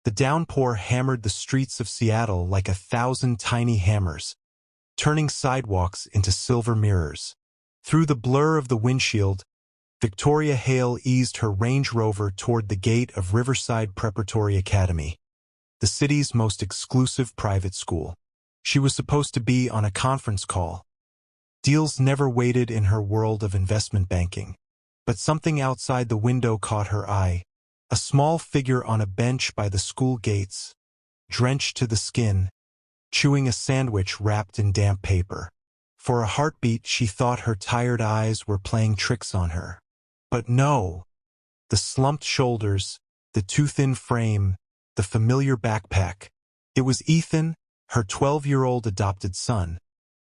The downpour hammered the streets of Seattle like 1,000 tiny hammers, turning sidewalks into silver mirrors. Through the blur of the windshield, Victoria Hale eased her Range Rover toward the gate of Riverside Preparatory Academy, the city's most exclusive private school. She was supposed to be on a conference call. Deals never waited in her world of investment banking. But something outside the window caught her eye. A small figure on a bench by the school gates, drenched to the skin, chewing a sandwich wrapped in damp paper. For a heartbeat, she thought her tired eyes were playing tricks on her. But no. The slumped shoulders, the too-thin frame, the familiar backpack. It was Ethan, her 12-year-old adopted son.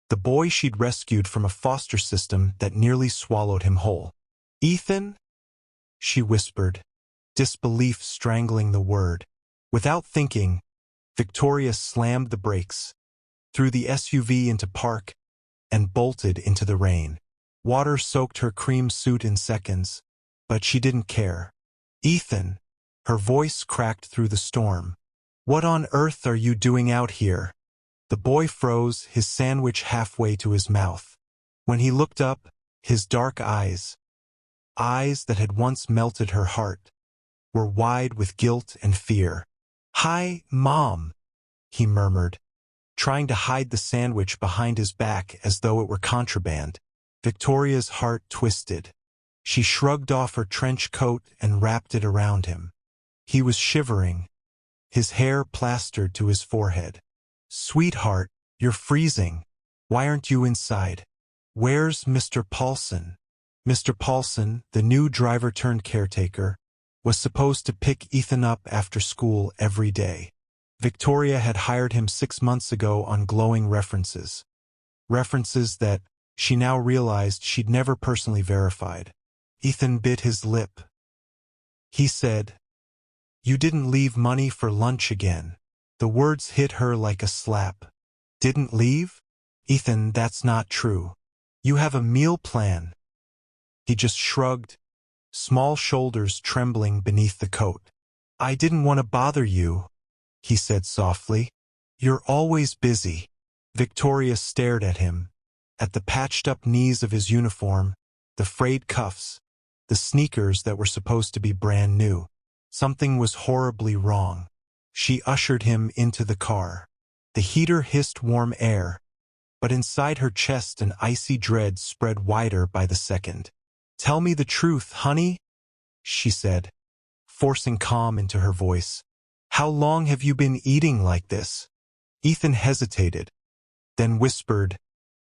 The boy she'd rescued from a foster system that nearly swallowed him whole. "Ethan?" she whispered, disbelief strangling the word. Without thinking, Victoria slammed the brakes, threw the SUV into park, and bolted into the rain. Water soaked her cream suit in seconds, but she didn't care. "Ethan," her voice cracked through the storm. "What on earth are you doing out here?" The boy froze, his sandwich halfway to his mouth. When he looked up, his dark eyes that had once melted her heart, were wide with guilt and fear. "Hi, Mom," he murmured, trying to hide the sandwich behind his back as though it were contraband. Victoria's heart twisted. She shrugged off her trench coat and wrapped it around him. He was shivering, his hair plastered to his forehead. "Sweetheart, you're freezing. Why aren't you inside? Where's Mr. Paulson?" Mr. Paulson, the new driver-turned-caretaker, was supposed to pick Ethan up after school every day. Victoria had hired him 6 months ago on glowing references. References that, she now realized, she'd never personally verified. Ethan bit his lip. He said, "You didn't leave money for lunch again." The words hit her like a slap. "Didn't leave? Ethan, that's not true. You have a meal plan." He just shrugged, small shoulders trembling beneath the coat. "I didn't want to bother you," he said softly. "You're always busy." Victoria stared at him, at the patched-up knees of his uniform, the frayed cuffs, the sneakers that were supposed to be brand new. Something was horribly wrong. She ushered him into the car. The heater hissed warm air, but inside her chest an icy dread spread wider by the second. "Tell me the truth, honey," she said, forcing calm into her voice. "How long have you been eating like this?" Ethan hesitated, then whispered,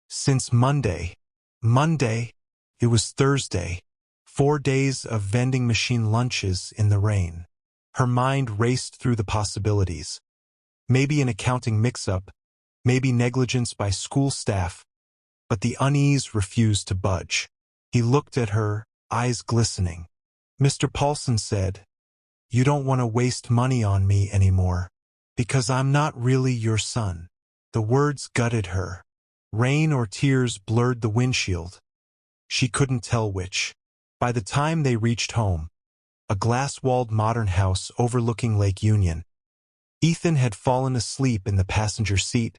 "Since Monday." Monday? It was Thursday. 4 days of vending machine lunches in the rain. Her mind raced through the possibilities. Maybe an accounting mix-up, maybe negligence by school staff, but the unease refused to budge. He looked at her, eyes glistening. "Mr. Paulson said, you don't want to waste money on me anymore, because I'm not really your son." The words gutted her. Rain or tears blurred the windshield. She couldn't tell which. By the time they reached home, a glass-walled modern house overlooking Lake Union, Ethan had fallen asleep in the passenger seat,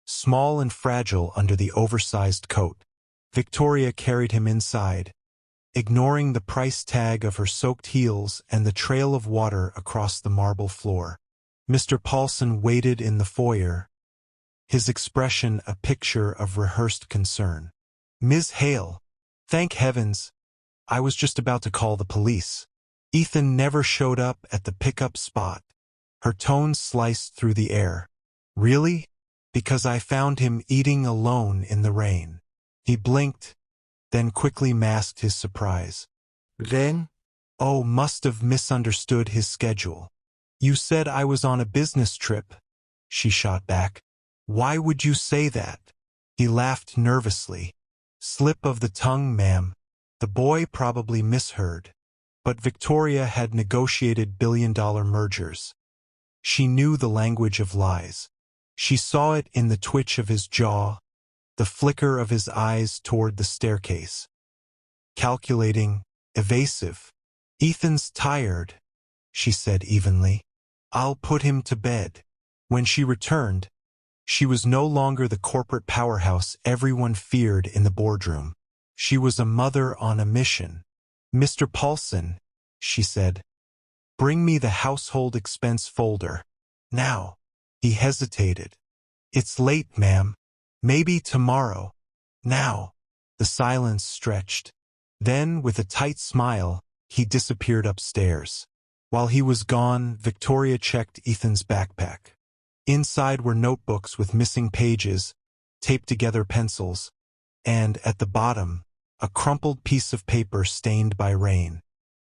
small and fragile under the oversized coat. Victoria carried him inside, ignoring the price tag of her soaked heels and the trail of water across the marble floor. Mr. Paulson waited in the foyer, his expression a picture of rehearsed concern. "Ms. Hale, thank heavens, I was just about to call the police." Ethan never showed up at the pickup spot. Her tone sliced through the air. "Really? Because I found him eating alone in the rain." He blinked, then quickly masked his surprise. "Then?" "Oh, must have misunderstood his schedule." "You said I was on a business trip," she shot back. "Why would you say that?" He laughed nervously. "Slip of the tongue, ma'am." The boy probably misheard, but Victoria had negotiated billion-dollar mergers. She knew the language of lies. She saw it in the twitch of his jaw, the flicker of his eyes toward the staircase. Calculating, evasive. "Ethan's tired," she said evenly. I'll put him to bed. When she returned, she was no longer the corporate powerhouse everyone feared in the boardroom. She was a mother on a mission. Mr. Paulson, she said, bring me the household expense folder. Now. He hesitated. It's late, ma'am. Maybe tomorrow. Now. The silence stretched. Then, with a tight smile, he disappeared upstairs. While he was gone, Victoria checked Ethan's backpack. Inside were notebooks with missing pages, taped-together pencils, and, at the bottom, a crumpled piece of paper stained by rain.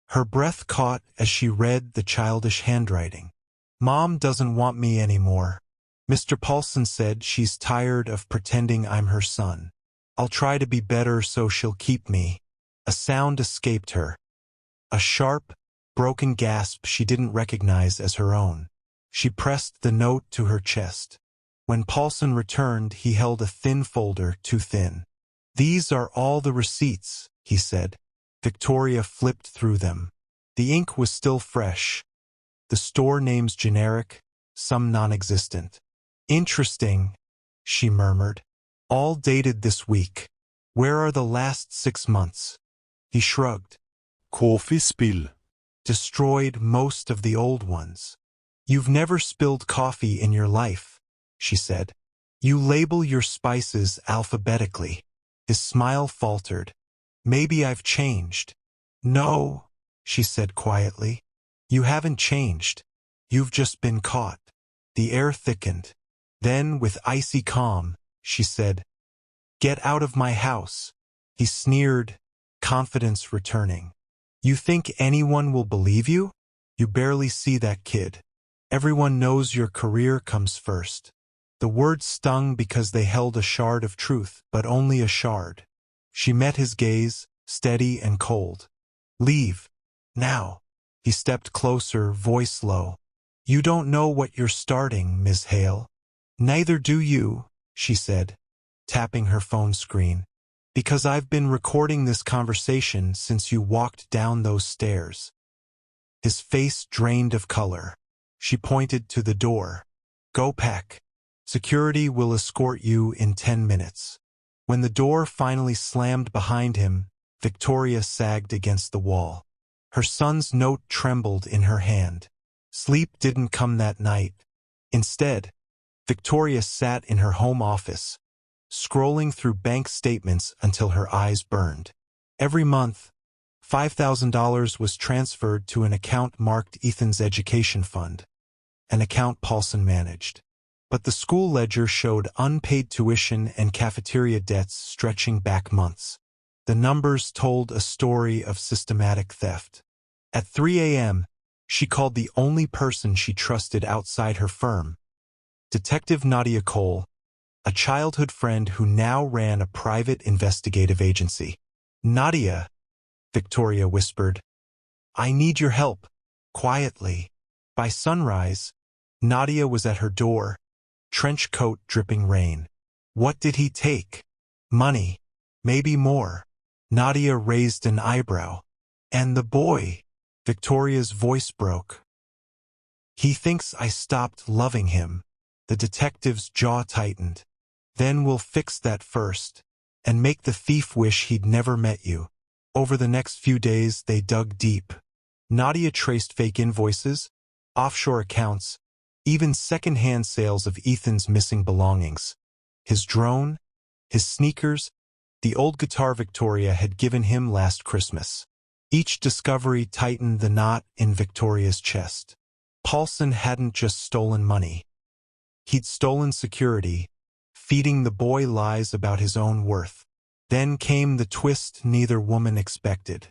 Her breath caught as she read the childish handwriting. Mom doesn't want me anymore. Mr. Paulson said she's tired of pretending I'm her son. I'll try to be better so she'll keep me. A sound escaped her. A sharp, broken gasp she didn't recognize as her own. She pressed the note to her chest. When Paulson returned, he held a thin folder, too thin. These are all the receipts, he said. Victoria flipped through them. The ink was still fresh. The store names generic, some non-existent. Interesting, she murmured. All dated this week. Where are the last 6 months? He shrugged. Coffee spill. Destroyed most of the old ones. You've never spilled coffee in your life, she said. You label your spices alphabetically. His smile faltered. Maybe I've changed. No, she said quietly. You haven't changed. You've just been caught. The air thickened. Then, with icy calm, she said, Get out of my house. He sneered, confidence returning. You think anyone will believe you? You barely see that kid. Everyone knows your career comes first. The words stung because they held a shard of truth, but only a shard. She met his gaze, steady and cold. Leave. Now. He stepped closer, voice low. You don't know what you're starting, Ms. Hale. Neither do you, she said, tapping her phone screen. Because I've been recording this conversation since you walked down those stairs. His face drained of color. She pointed to the door. Go pack. Security will escort you in 10 minutes. When the door finally slammed behind him, Victoria sagged against the wall. Her son's note trembled in her hand. Sleep didn't come that night. Instead, Victoria sat in her home office, scrolling through bank statements until her eyes burned. Every month, $5,000 was transferred to an account marked Ethan's education fund, an account Paulson managed. But the school ledger showed unpaid tuition and cafeteria debts stretching back months. The numbers told a story of systematic theft. At 3 a.m., she called the only person she trusted outside her firm, Detective Nadia Cole, a childhood friend who now ran a private investigative agency. Nadia, Victoria whispered, I need your help, quietly. By sunrise, Nadia was at her door, trench coat dripping rain. What did he take? Money. Maybe more. Nadia raised an eyebrow. And the boy? Victoria's voice broke. He thinks I stopped loving him. The detective's jaw tightened. Then we'll fix that first, and make the thief wish he'd never met you. Over the next few days, they dug deep. Nadia traced fake invoices, offshore accounts, even second-hand sales of Ethan's missing belongings. His drone, his sneakers, the old guitar Victoria had given him last Christmas. Each discovery tightened the knot in Victoria's chest. Paulson hadn't just stolen money. He'd stolen security, feeding the boy lies about his own worth. Then came the twist neither woman expected.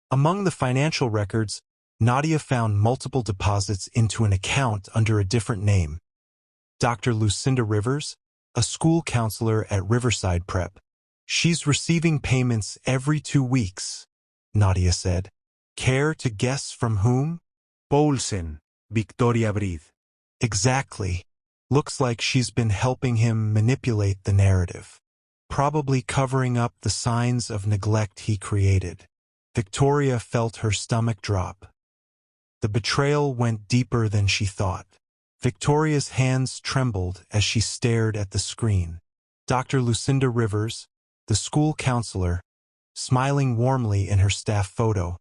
Among the financial records, Nadia found multiple deposits into an account under a different name. Dr. Lucinda Rivers, a school counselor at Riverside Prep. She's receiving payments every 2 weeks, Nadia said. Care to guess from whom? Paulsen, Victoria breathed. Exactly. Looks like she's been helping him manipulate the narrative. Probably covering up the signs of neglect he created. Victoria felt her stomach drop. The betrayal went deeper than she thought. Victoria's hands trembled as she stared at the screen. Dr. Lucinda Rivers, the school counselor, smiling warmly in her staff photo,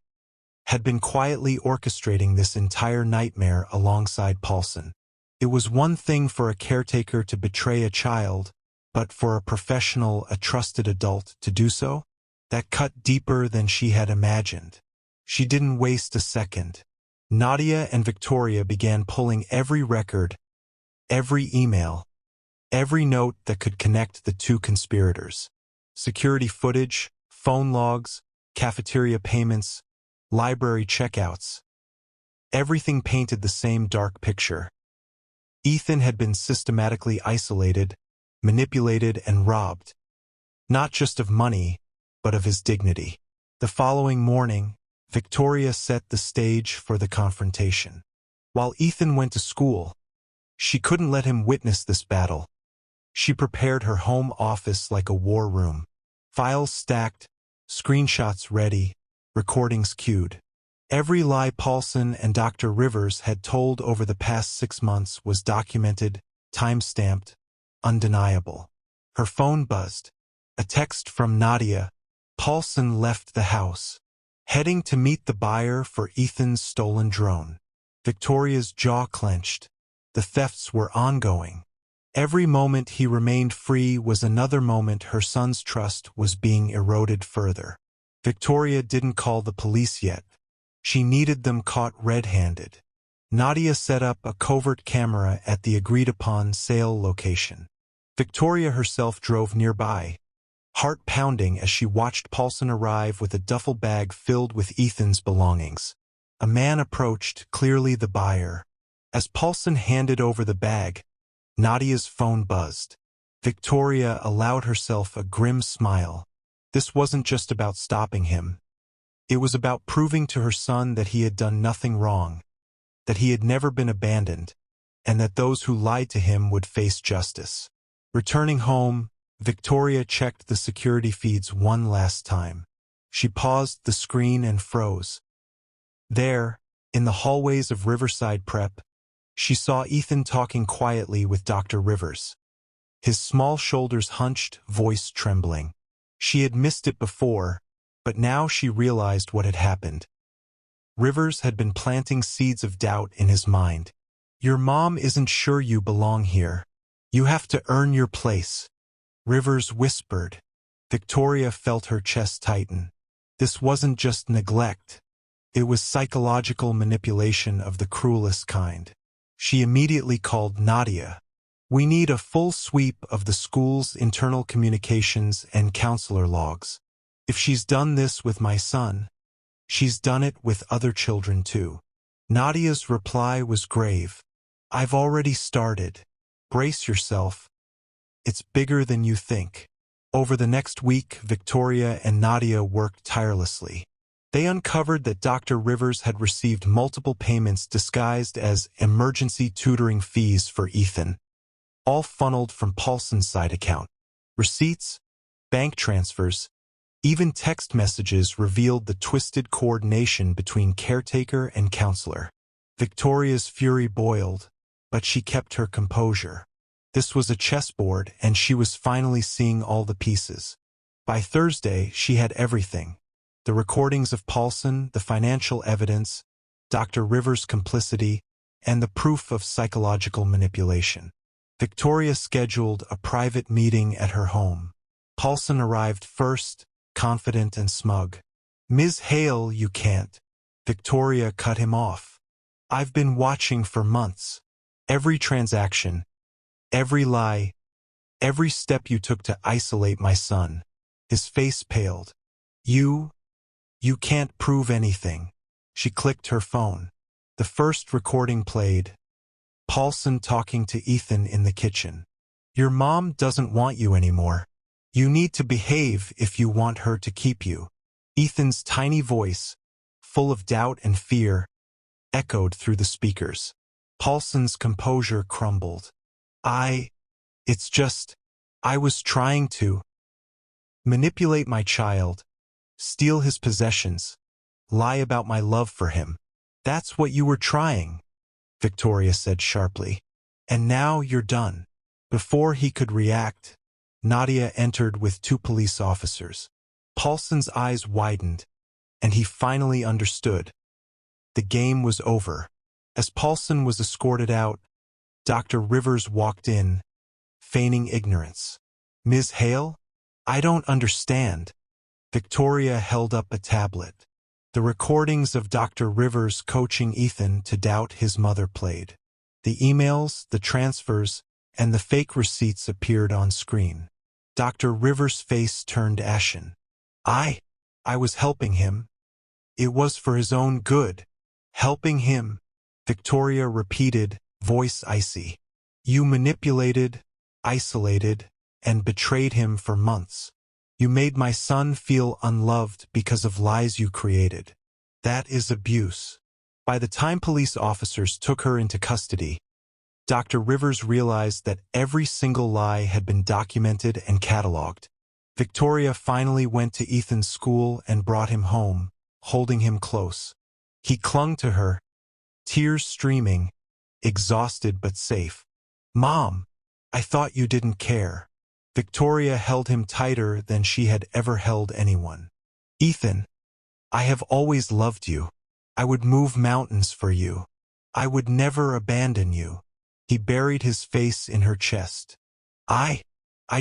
had been quietly orchestrating this entire nightmare alongside Paulson. It was one thing for a caretaker to betray a child, but for a professional, a trusted adult to do so? That cut deeper than she had imagined. She didn't waste a second. Nadia and Victoria began pulling every record, every email, every note that could connect the two conspirators. Security footage, phone logs, cafeteria payments, library checkouts. Everything painted the same dark picture. Ethan had been systematically isolated, manipulated, and robbed, not just of money, but of his dignity. The following morning, Victoria set the stage for the confrontation. While Ethan went to school, she couldn't let him witness this battle. She prepared her home office like a war room. Files stacked, screenshots ready, recordings queued. Every lie Paulson and Dr. Rivers had told over the past 6 months was documented, time-stamped, undeniable. Her phone buzzed. A text from Nadia. Paulson left the house, heading to meet the buyer for Ethan's stolen drone. Victoria's jaw clenched. The thefts were ongoing. Every moment he remained free was another moment her son's trust was being eroded further. Victoria didn't call the police yet. She needed them caught red-handed. Nadia set up a covert camera at the agreed-upon sale location. Victoria herself drove nearby, heart pounding as she watched Paulson arrive with a duffel bag filled with Ethan's belongings. A man approached, clearly the buyer. As Paulson handed over the bag, Nadia's phone buzzed. Victoria allowed herself a grim smile. This wasn't just about stopping him. It was about proving to her son that he had done nothing wrong, that he had never been abandoned, and that those who lied to him would face justice. Returning home, Victoria checked the security feeds one last time. She paused the screen and froze. There, in the hallways of Riverside Prep, she saw Ethan talking quietly with Dr. Rivers. His small shoulders hunched, voice trembling. She had missed it before, but now she realized what had happened. Rivers had been planting seeds of doubt in his mind. Your mom isn't sure you belong here. You have to earn your place. Rivers whispered. Victoria felt her chest tighten. This wasn't just neglect. It was psychological manipulation of the cruelest kind. She immediately called Nadia. We need a full sweep of the school's internal communications and counselor logs. If she's done this with my son, she's done it with other children too. Nadia's reply was grave. I've already started. Brace yourself. It's bigger than you think. Over the next week, Victoria and Nadia worked tirelessly. They uncovered that Dr. Rivers had received multiple payments disguised as emergency tutoring fees for Ethan, all funneled from Paulson's side account. Receipts, bank transfers, even text messages revealed the twisted coordination between caretaker and counselor. Victoria's fury boiled, but she kept her composure. This was a chessboard, and she was finally seeing all the pieces. By Thursday, she had everything. The recordings of Paulson, the financial evidence, Dr. Rivers' complicity, and the proof of psychological manipulation. Victoria scheduled a private meeting at her home. Paulson arrived first, confident and smug. Ms. Hale, you can't. Victoria cut him off. I've been watching for months. Every transaction, every lie, every step you took to isolate my son. His face paled. You can't prove anything. She clicked her phone. The first recording played. Paulson talking to Ethan in the kitchen. Your mom doesn't want you anymore. You need to behave if you want her to keep you. Ethan's tiny voice, full of doubt and fear, echoed through the speakers. Paulson's composure crumbled. I was trying to manipulate my child, steal his possessions, lie about my love for him. That's what you were trying, Victoria said sharply. And now you're done. Before he could react, Nadia entered with 2 police officers. Paulson's eyes widened, and he finally understood. The game was over. As Paulson was escorted out, Dr. Rivers walked in, feigning ignorance. Ms. Hale? I don't understand. Victoria held up a tablet. The recordings of Dr. Rivers coaching Ethan to doubt his mother played. The emails, the transfers, and the fake receipts appeared on screen. Dr. Rivers' face turned ashen. I was helping him. It was for his own good. Helping him, Victoria repeated, voice icy. You manipulated, isolated, and betrayed him for months. You made my son feel unloved because of lies you created. That is abuse. By the time police officers took her into custody, Dr. Rivers realized that every single lie had been documented and cataloged. Victoria finally went to Ethan's school and brought him home, holding him close. He clung to her, tears streaming, exhausted but safe. Mom, I thought you didn't care. Victoria held him tighter than she had ever held anyone. Ethan, I have always loved you. I would move mountains for you. I would never abandon you. He buried his face in her chest. I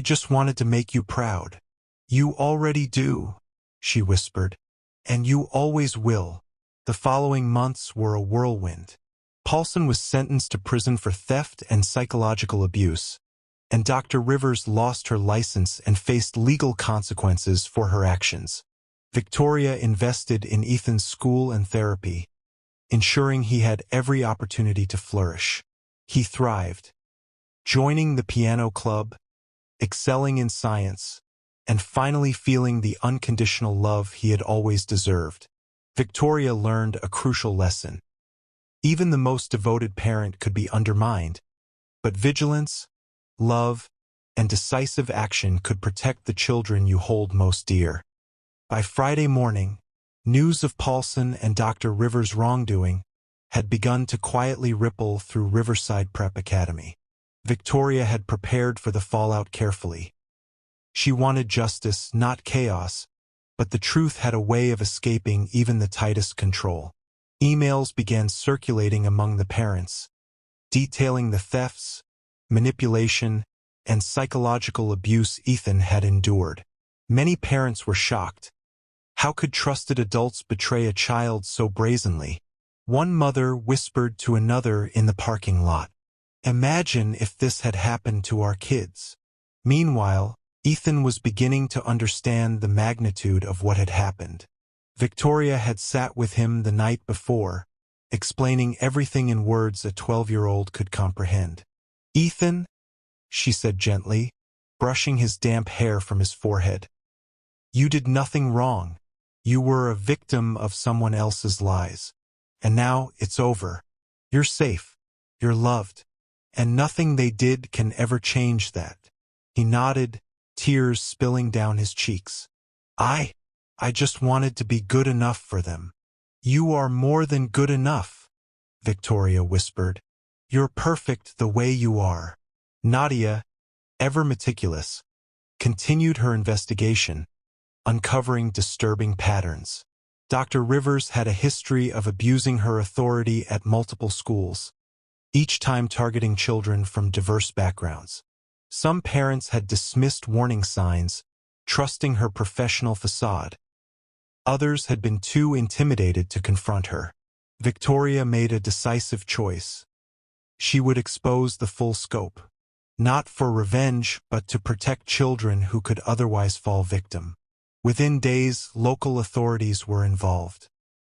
just wanted to make you proud. You already do, she whispered. And you always will. The following months were a whirlwind. Paulson was sentenced to prison for theft and psychological abuse, and Dr. Rivers lost her license and faced legal consequences for her actions. Victoria invested in Ethan's school and therapy, ensuring he had every opportunity to flourish. He thrived, joining the piano club, excelling in science, and finally feeling the unconditional love he had always deserved. Victoria learned a crucial lesson. Even the most devoted parent could be undermined, but vigilance, love, and decisive action could protect the children you hold most dear. By Friday morning, news of Paulson and Dr. Rivers' wrongdoing had begun to quietly ripple through Riverside Prep Academy. Victoria had prepared for the fallout carefully. She wanted justice, not chaos, but the truth had a way of escaping even the tightest control. Emails began circulating among the parents, detailing the thefts, manipulation, and psychological abuse Ethan had endured. Many parents were shocked. How could trusted adults betray a child so brazenly? One mother whispered to another in the parking lot, "Imagine if this had happened to our kids." Meanwhile, Ethan was beginning to understand the magnitude of what had happened. Victoria had sat with him the night before, explaining everything in words a 12-year-old could comprehend. "Ethan," she said gently, brushing his damp hair from his forehead, "you did nothing wrong. You were a victim of someone else's lies. And now it's over. You're safe. You're loved. And nothing they did can ever change that." He nodded, tears spilling down his cheeks. I just wanted to be good enough for them." "You are more than good enough," Victoria whispered. "You're perfect the way you are." Nadia, ever meticulous, continued her investigation, uncovering disturbing patterns. Dr. Rivers had a history of abusing her authority at multiple schools, each time targeting children from diverse backgrounds. Some parents had dismissed warning signs, trusting her professional facade. Others had been too intimidated to confront her. Victoria made a decisive choice. She would expose the full scope, not for revenge, but to protect children who could otherwise fall victim. Within days, local authorities were involved.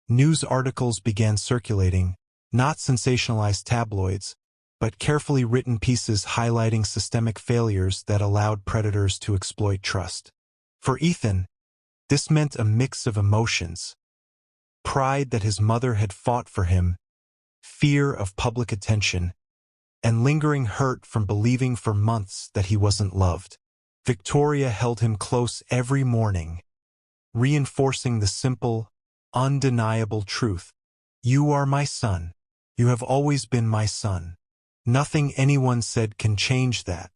News articles began circulating, not sensationalized tabloids, but carefully written pieces highlighting systemic failures that allowed predators to exploit trust. For Ethan, this meant a mix of emotions: pride that his mother had fought for him, fear of public attention, and lingering hurt from believing for months that he wasn't loved. Victoria held him close every morning, reinforcing the simple, undeniable truth: "You are my son. You have always been my son. Nothing anyone said can change that."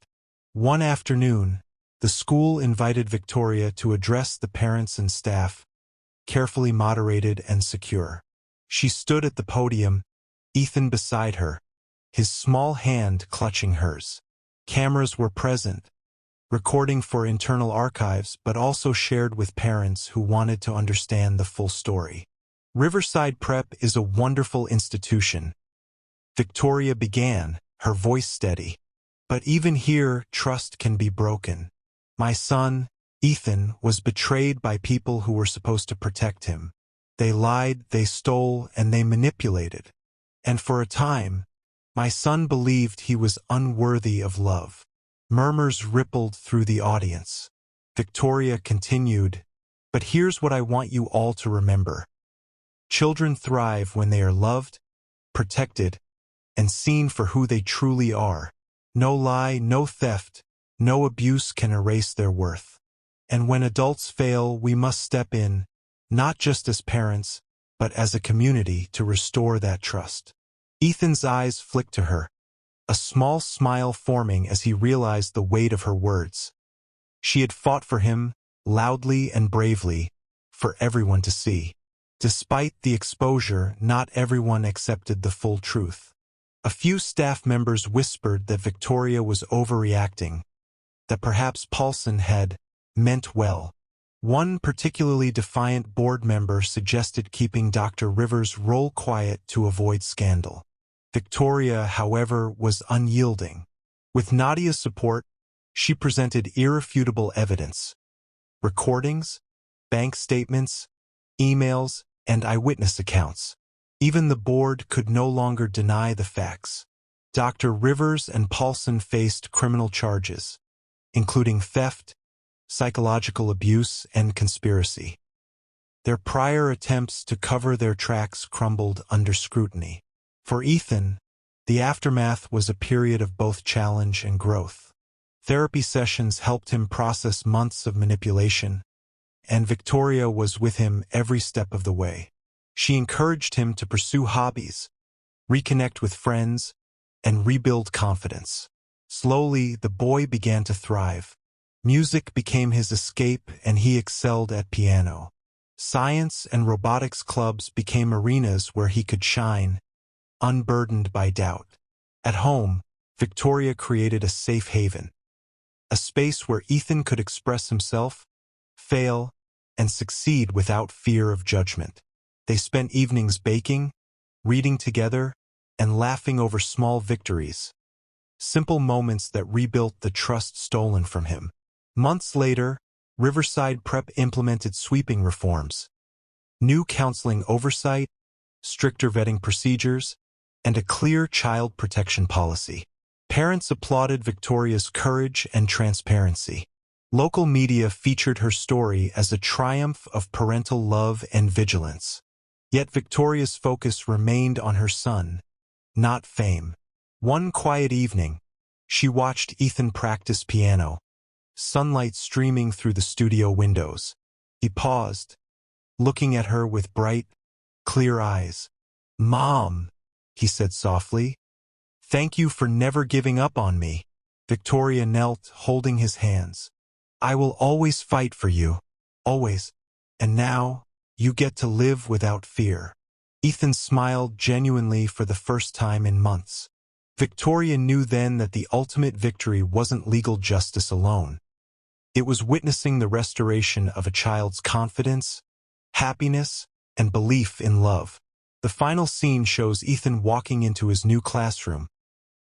One afternoon, the school invited Victoria to address the parents and staff, carefully moderated and secure. She stood at the podium, Ethan beside her, his small hand clutching hers. Cameras were present, recording for internal archives, but also shared with parents who wanted to understand the full story. Riverside Prep is a wonderful institution, Victoria began, her voice steady. But even here, trust can be broken. My son, Ethan, was betrayed by people who were supposed to protect him. They lied, they stole, and they manipulated. And for a time, my son believed he was unworthy of love. Murmurs rippled through the audience. Victoria continued, "But here's what I want you all to remember. Children thrive when they are loved, protected, and seen for who they truly are. No lie, no theft, no abuse can erase their worth. And when adults fail, we must step in, not just as parents, but as a community to restore that trust." Ethan's eyes flicked to her, a small smile forming as he realized the weight of her words. She had fought for him, loudly and bravely, for everyone to see. Despite the exposure, not everyone accepted the full truth. A few staff members whispered that Victoria was overreacting, that perhaps Paulson had meant well. One particularly defiant board member suggested keeping Dr. Rivers' role quiet to avoid scandal. Victoria, however, was unyielding. With Nadia's support, she presented irrefutable evidence: recordings, bank statements, emails, and eyewitness accounts. Even the board could no longer deny the facts. Dr. Rivers and Paulson faced criminal charges, including theft, psychological abuse, and conspiracy. Their prior attempts to cover their tracks crumbled under scrutiny. For Ethan, the aftermath was a period of both challenge and growth. Therapy sessions helped him process months of manipulation, and Victoria was with him every step of the way. She encouraged him to pursue hobbies, reconnect with friends, and rebuild confidence. Slowly, the boy began to thrive. Music became his escape, and he excelled at piano. Science and robotics clubs became arenas where he could shine, unburdened by doubt. At home, Victoria created a safe haven, a space where Ethan could express himself, fail, and succeed without fear of judgment. They spent evenings baking, reading together, and laughing over small victories, simple moments that rebuilt the trust stolen from him. Months later, Riverside Prep implemented sweeping reforms, new counseling oversight, stricter vetting procedures, and a clear child protection policy. Parents applauded Victoria's courage and transparency. Local media featured her story as a triumph of parental love and vigilance. Yet Victoria's focus remained on her son, not fame. One quiet evening, she watched Ethan practice piano, sunlight streaming through the studio windows. He paused, looking at her with bright, clear eyes. "Mom," he said softly, "thank you for never giving up on me." Victoria knelt, holding his hands. "I will always fight for you, always. And now, you get to live without fear." Ethan smiled genuinely for the first time in months. Victoria knew then that the ultimate victory wasn't legal justice alone. It was witnessing the restoration of a child's confidence, happiness, and belief in love. The final scene shows Ethan walking into his new classroom,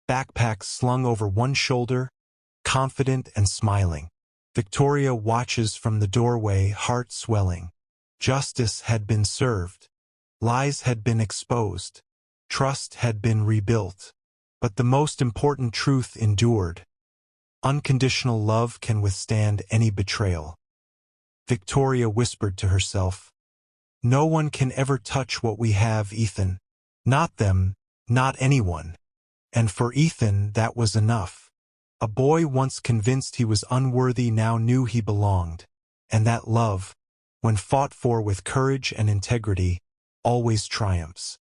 backpack slung over one shoulder, confident and smiling. Victoria watches from the doorway, heart swelling. Justice had been served. Lies had been exposed. Trust had been rebuilt. But the most important truth endured: unconditional love can withstand any betrayal. Victoria whispered to herself, "No one can ever touch what we have, Ethan. Not them, not anyone." And for Ethan, that was enough. A boy once convinced he was unworthy now knew he belonged. And that love, when fought for with courage and integrity, always triumphs.